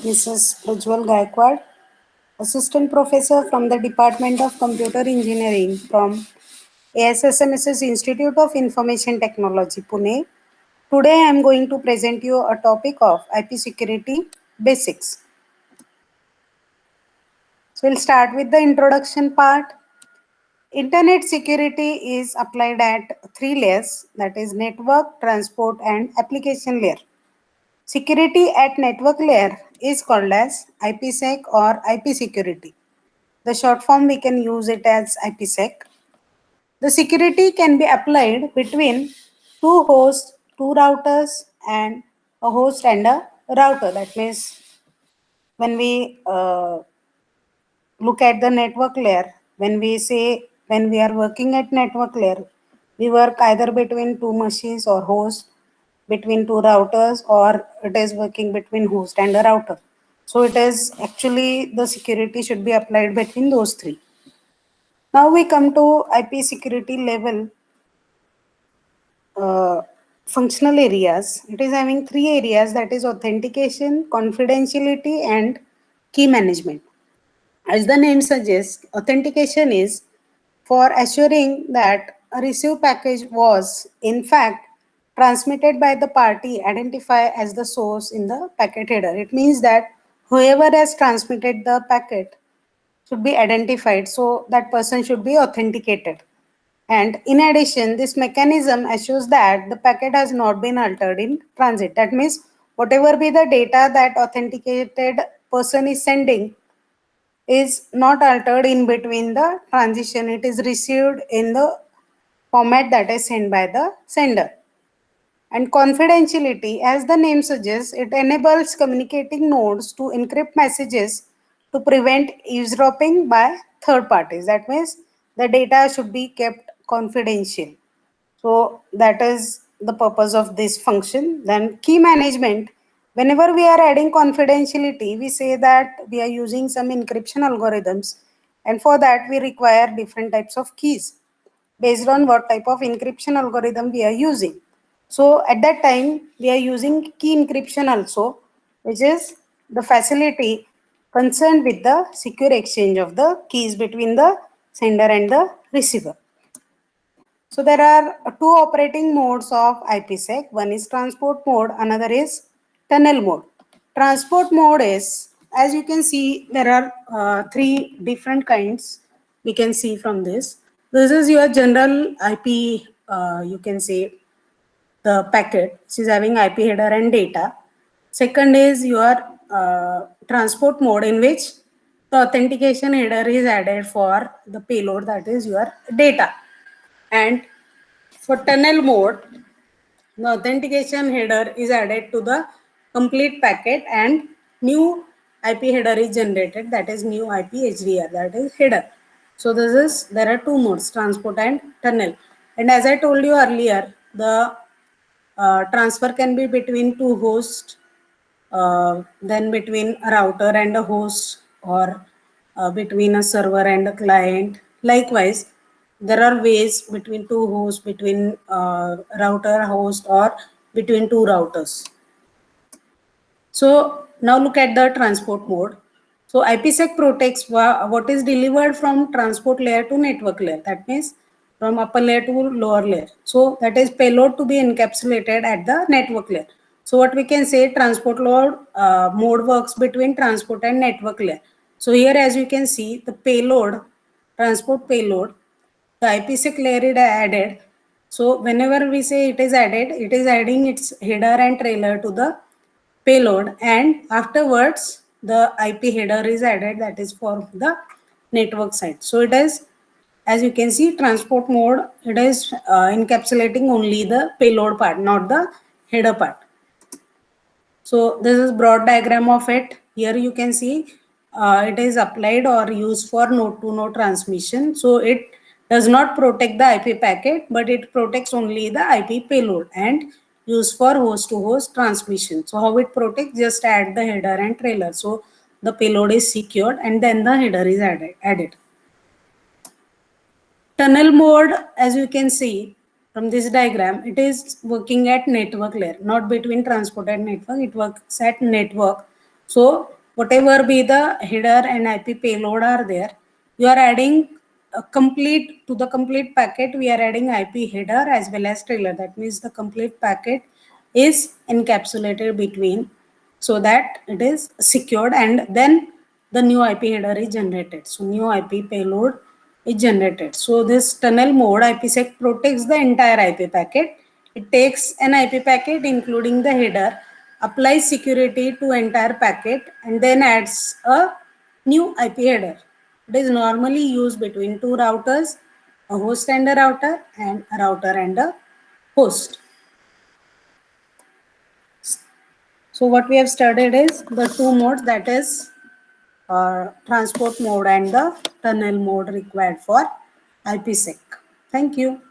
Mrs. Prajwal Gaikwad, Assistant Professor from the Department of Computer Engineering from ASSMS's Institute of Information Technology, Pune. Today I am going to present you a topic of IP security basics. So we'll start with the introduction part. Internet security is applied at three layers, that is network, transport and application layer. Security at network layer is called as IPsec or IP security. The short form we can use it as IPsec. The security can be applied between two hosts, two routers and a host and a router. That means when we look at the network layer, when we are working at network layer, we work either between two machines or host, between two routers, or it is working between host and a router. So it is actually the security should be applied between those three. Now we come to IP security level uh, functional areas. It is having three areas, that is authentication, confidentiality and key management. As the name suggests, authentication is for assuring that a received package was in fact transmitted by the party identified as the source in the packet header. It means that whoever has transmitted the packet should be identified, so that person should be authenticated. And in addition, this mechanism assures that the packet has not been altered in transit. That means whatever be the data that authenticated person is sending is not altered in between the transition. It is received in the format that is sent by the sender. And confidentiality, as the name suggests, it enables communicating nodes to encrypt messages to prevent eavesdropping by third parties. That means the data should be kept confidential. So that is the purpose of this function. Then key management, whenever we are adding confidentiality, we say that we are using some encryption algorithms, and for that we require different types of keys based on what type of encryption algorithm we are using. So at that time, we are using key encryption also, which is the facility concerned with the secure exchange of the keys between the sender and the receiver. So there are two operating modes of IPsec. One is transport mode, another is tunnel mode. Transport mode is, as you can see, there are three different kinds we can see from this. This is your general IP, you can say the packet, which is having IP header and data. Second is your transport mode, in which the authentication header is added for the payload, that is your data. And for tunnel mode, the authentication header is added to the complete packet and new IP header is generated, that is new IP HDR, that is header. So there are two modes, transport and tunnel. And as I told you earlier, the transfer can be between two hosts, then between a router and a host, or between a server and a client. Likewise, there are ways between two hosts, between router, host, or between two routers. So now look at the transport mode. So IPsec protects what is delivered from transport layer to network layer. That means from upper layer to lower layer. So that is payload to be encapsulated at the network layer. So what we can say, transport mode works between transport and network layer. So here, as you can see, the payload, transport payload, the IPsec layer is added. So whenever we say it is added, it is adding its header and trailer to the payload, and afterwards the IP header is added, that is for the network side. So it is, as you can see, transport mode, it is encapsulating only the payload part, not the header part. So this is broad diagram of it. Here you can see it is applied or used for node to node transmission. So it does not protect the IP packet, but it protects only the IP payload and used for host to host transmission. So how it protects? Just add the header and trailer. So the payload is secured and then the header is added. Tunnel mode, as you can see from this diagram, it is working at network layer, not between transport and network. It works at network. So whatever be the header and IP payload are there, you are adding a complete to the complete packet. We are adding IP header as well as trailer. That means the complete packet is encapsulated between, so that it is secured, and then the new IP header is generated. So new IP payload is generated. So this tunnel mode IPsec protects the entire IP packet. It takes an IP packet including the header, applies security to entire packet, and then adds a new IP header. It is normally used between two routers, a host and a router and a host. So what we have studied is the two modes, that is transport mode and the tunnel mode required for IPsec. Thank you.